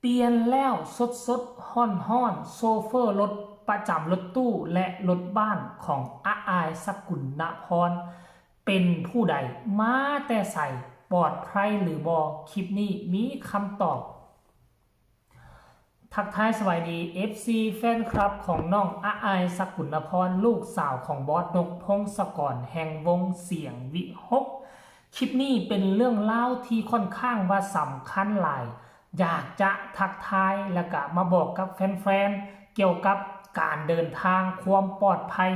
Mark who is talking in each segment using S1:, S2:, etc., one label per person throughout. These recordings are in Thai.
S1: เปลี่ยนแล้วสดห้อนโซเฟอร์รถประจำรถตู้และรถบ้านของอาอายสกุลณพรเป็นผู้ใดมาแต่ใส่ปลอดภัยหรือบอคลิปนี้มีคำตอบทักทายสวัสดี FC แฟนคลับของน้องอาอายสกุลพรลูกสาวของบอสนกพงศกรแห่งวงเสียงวิหกคลิปนี้เป็นเรื่องเล่าที่ค่อนข้างว่าสำคัญหลายอยากจะทักทายและก็มาบอกกับแฟนๆเกี่ยวกับการเดินทางความปลอดภัย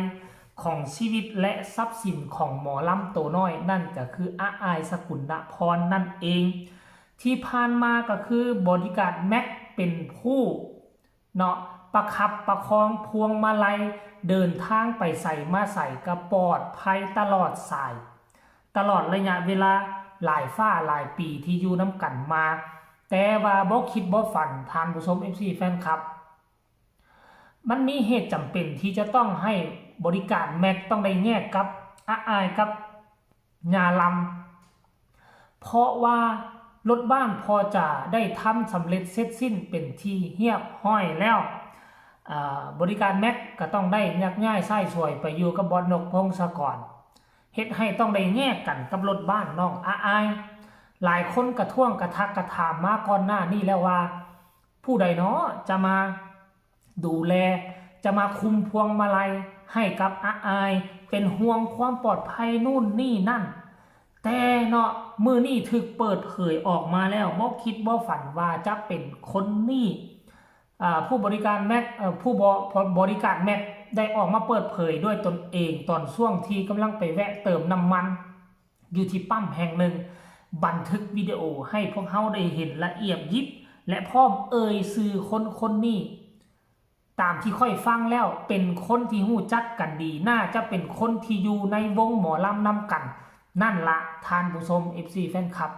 S1: ของชีวิตและทรัพย์สินของหมอลำโตน้อยนั่นก็คืออาอายสกุลพรนั่นเองที่ผ่านมาก็คือบริการแม็กเป็นผู้เนาะประคับประคองพวงมาลัยเดินทางไปใส่มาใส่กระปลอดภัยตลอดสายตลอดระยะเวลาหลายฝ้าหลายปีที่อยู่น้ำกันมาแต่ว่าบ่คิดบ่ฝันทานผู้ชม FC แฟนคลับมันมีเหตุจำเป็นที่จะต้องให้บริการแม็กต้องได้แยกกับอาอายกับญาลำเพราะว่ารถบ้านพอจะได้ทำสำเร็จเสร็จสิ้นเป็นที่เรียบร้อยแล้วบริการแม็กก็ต้องได้ยักย้ายไส้สวยไปอยู่กับบอสนกพงศกรเฮ็ดให้ต้องได้แยกกันกับรถบ้านน้องอาอายหลายคนกระท่วงกระทักกระถามมาก่อนหน้านี้แล้วว่าผู้ใดเนาะจะมาดูแลจะมาคุมพวงมาลัยให้กับอาอายเป็นห่วงความปลอดภัยนู่นนี่นั่นแต่เนาะมือนี่ถึกเปิดเผยออกมาแล้วบ่คิดบ่ฝันว่าจะเป็นคนนี้ผู้บริการแม็กผู้บริการแม็กได้ออกมาเปิดเผยด้วยตนเองตอนช่วงที่กำลังไปแวะเติมน้ำมันอยู่ที่ปั๊มแห่งหนึ่งบันทึกวิดีโอให้พวกเขาได้เห็นละเอียดยิบและพร้อมสื่อคนนี้ตามที่ค่อยฟังแล้วเป็นคนที่หู้จักกันดีน่าจะเป็นคนที่อยู่ในวงหมอลำนำกันนั่นละทานผู้ชม FC แฟนคลับ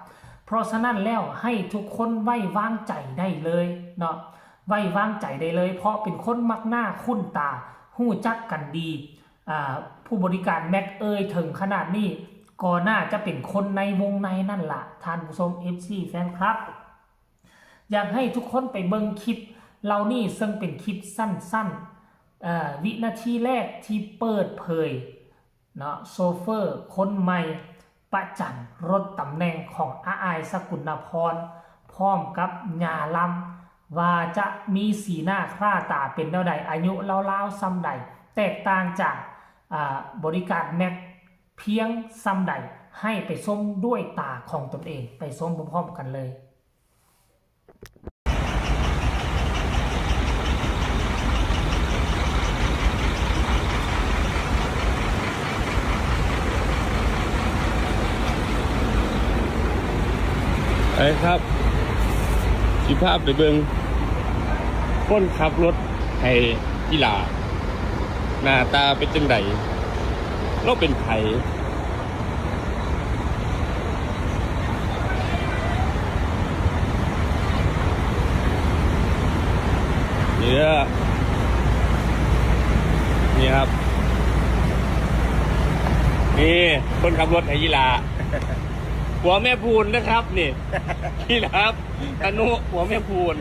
S1: เพราะฉะนั้นแล้วให้ทุกคนไว้วางใจได้เลยเนาะไว้วางใจได้เลยเพราะเป็นคนมักหน้าคุ้นตาหู้จักกันดีผู้บริการแม็กถึงขนาดนี้ก็น่าจะเป็นคนในวงในนั่นละทานผู้ชม FC แฟนคลับอยากให้ทุกคนไปเบิ่งคลิปเรานี่ซึ่งเป็นคลิปสั้นๆวินาทีแรกที่เปิดเผยเนาะโซเฟอร์คนใหม่ประจันรถตำแหน่งของอาอายสกุลพรพร้อมกับญาลำว่าจะมีสีหน้าคร่าตาเป็นเท่าใดอายุเล่าๆซ้ำใดแตกต่างจากบริการแม็กเพียงซ้ำใดให้ไปส้มด้วยตาของตนเองไปส้มพร้อมๆกันเลย
S2: ไอ้ครับสิภาพไปเบิงคนขับรถให้กีฬาหน้าตาเป็นจังไดเราเป็นไผนี่ครับนี่คนขับรถให้กีฬาหัวแม่พูนนะครับนี่นี่นะครับตนุหัวแม่พูน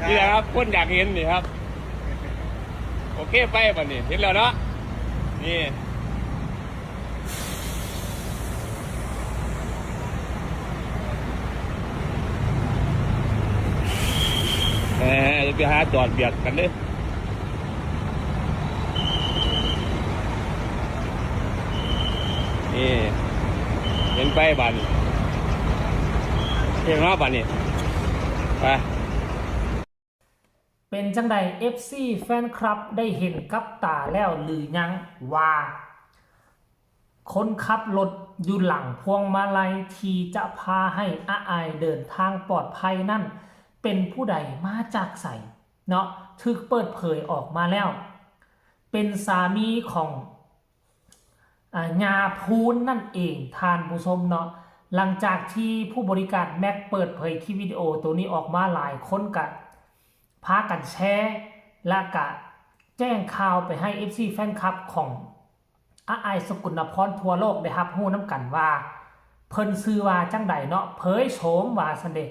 S2: นี่นะครับคนอยากเห็นนี่ครับโอเคไปป่ะนี่เห็นแล้วเนาะนี่จะไปหาจอดเบียดกันเลยนี่เห็นไปบ้านเห็นว่าบ้านนี่ไป
S1: เป็นจังใด FC แฟนคลับได้เห็นกับตาแล้วหรือยังว่าคนขับรถอยู่หลังพวงมาลัยที่จะพาให้อาอายเดินทางปลอดภัยนั่นเป็นผู้ใดมาจากไสเนาะถึกเปิดเผยออกมาแล้วเป็นสามีของญาพูนนั่นเองทานผู้ชมเนาะหลังจากที่ผู้บริการแม็กเปิดเผยคลิปวิดีโอตัวนี้ออกมาหลายคนกันพากันแชร์และก็แจ้งข่าวไปให้ FC แฟนคลับของอาอายสกุลพรทั่วโลกได้รับรู้น้ำกันว่าเพิ่นซื้อว่าจังใดเนาะเผยโฉมว่าซั่นเด้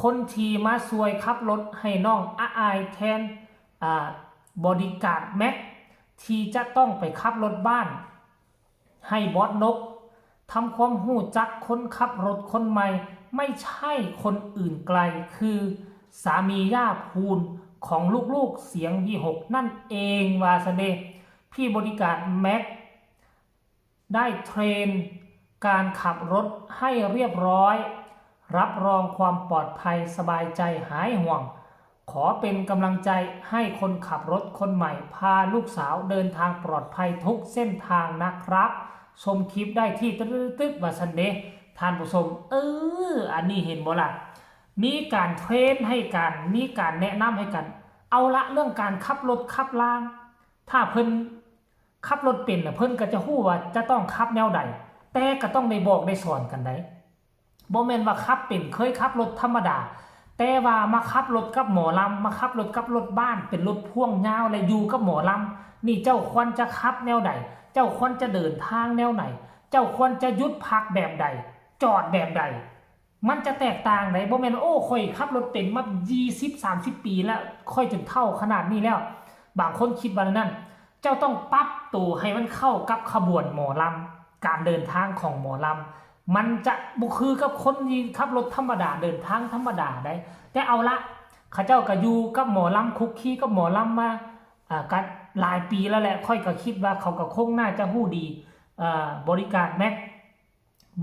S1: คนที่มาซวยขับรถให้น้องอาอายแทนบอดี้การ์ดแม็กที่จะต้องไปขับรถบ้านให้บอสนกทำความหู้จักคนขับรถคนใหม่ไม่ใช่คนอื่นไกลคือสามีย่าพูนของลูกๆเสียงV6นั่นเองวาสเดพี่บริการแม็กได้เทรนการขับรถให้เรียบร้อยรับรองความปลอดภัยสบายใจหายห่วงขอเป็นกำลังใจให้คนขับรถคนใหม่พาลูกสาวเดินทางปลอดภัยทุกเส้นทางนะครับชมคลิปได้ที่ตึ๊ดวาสเดท่านผู้ชมอันนี้เห็นบ่ล่ะมีการเทรนให้กันมีการแนะนำให้กันเอาละเรื่องการขับรถขับล่างถ้าเพิ่นขับรถเป็นเพิ่นก็จะฮู้ว่าจะต้องขับแนวใดแต่ก็ต้องได้บอกได้สอนกันได้บ่แม่นว่าขับเป็นเคยขับรถธรรมดาแต่ว่ามาขับรถกับหมอลำมาขับรถกับรถบ้านเป็นรถพ่วงยาวและอยู่กับหมอลำนี่เจ้าควรจะขับแนวใดเจ้าควรจะเดินทางแนวไหนเจ้าควรจะหยุดพักแบบใดจอดแบบใดมันจะแตกต่างไหนบ่แม่นค่อยขับรถเป็นมา20-30 ปีแล้วค่อยจนเท่าขนาดนี้แล้วบางคนคิดว่านั่นเจ้าต้องปรับตัวให้มันเข้ากับขบวนหมอลำการเดินทางของหมอลำมันจะบุคือกับคนที่ขับรถธรรมดาเดินทางธรรมดาได้แต่เอาละข้าเจ้าก็อยู่กับหมอลำคุกคีกับหมอลำมากันหลายปีแล้วแหละค่อยก็คิดว่าเขาก็คงน่าจะฮู้ดีบริการแม็ก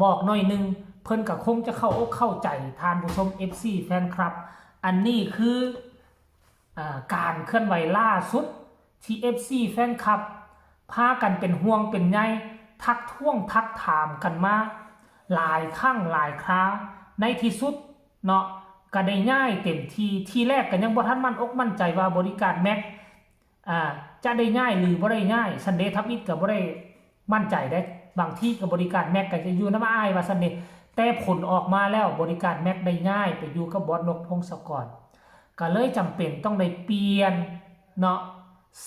S1: บอกหน่อยนึงเพิ่นก็คงจะเข้าใจทานผู้ชม FC แฟนคลับอันนี้คือการเคลื่อนไหวล่าสุดที่ FC แฟนคลับพากันเป็นห่วงเป็นใยทักท้วงทักถามกันมาหลายครั้งหลายคราในที่สุดเนาะก็ได้ง่ายเต็มทีแรกก็ยังบ่ทันมั่นอกมั่นใจว่าบริการแม็กจะได้ง่ายหรือบ่ได้ง่ายซันเดย์ทับอิทก็บ่ได้มั่นใจได้บางที่กับบริการแม็กก็จะอยู่น้ำอ้ายว่าซันเดย์แต่ผลออกมาแล้วบริการแม็กได้ง่ายไปอยู่กับบอสนกพงศกรก็เลยจำเป็นต้องได้เปลี่ยนเนาะ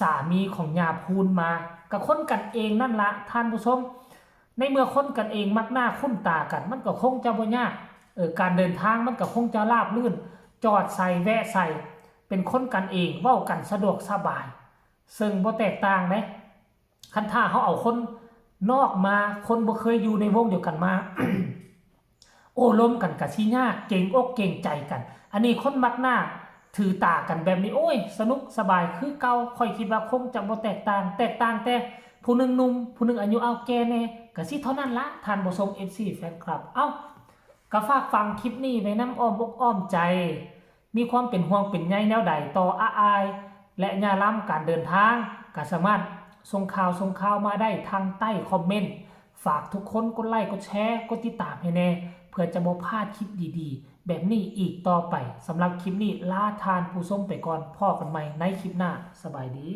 S1: สามีของยาพูนมากับคนกันเองนั่นละท่านผู้ชมในเมื่อคนกันเองมักหน้าคุ้นตากันมันก็คงจะบ่ยากการเดินทางมันก็คงจะราบรื่นจอดใส่แวะใส่เป็นคนกันเองเว้ากันสะดวกสบายซึ่งบ่แตกต่างนะคันถ้าเขาเอาคนนอกมาคนบ่เคยอยู่ในวงเดียวกันมา โอ้ล้มกันกับชี้ยากเก่งอกเก่งใจกันอันนี้คนมักหน้าถือตากันแบบนี้โอ้ยสนุกสบายคือเก่าค่อยคิดว่าคงจะบ่แตกต่างแต่ผู้หนึ่งหนุ่มผู้หนึ่งอายุเอาแก่แน่ก็สิเท่านั้นละท่านผู้ชม FC แฟนคลับก็ฝากฟังคลิปนี้ไว้น้ำอ้อมอกอ้อมใจมีความเป็นห่วงเป็นใยแนวใดต่ออาอายและญาล้ำการเดินทางก็สามารถส่งข่าวมาได้ทางใต้คอมเมนต์ฝากทุกคนกดไลค์กดแชร์กดติดตามให้แน่เพื่อจะบ่พลาดคลิปดีๆแบบนี้อีกต่อไปสำหรับคลิปนี้ลาทานผู้ชมไปก่อนพ่อกันใหม่ในคลิปหน้าสบายดี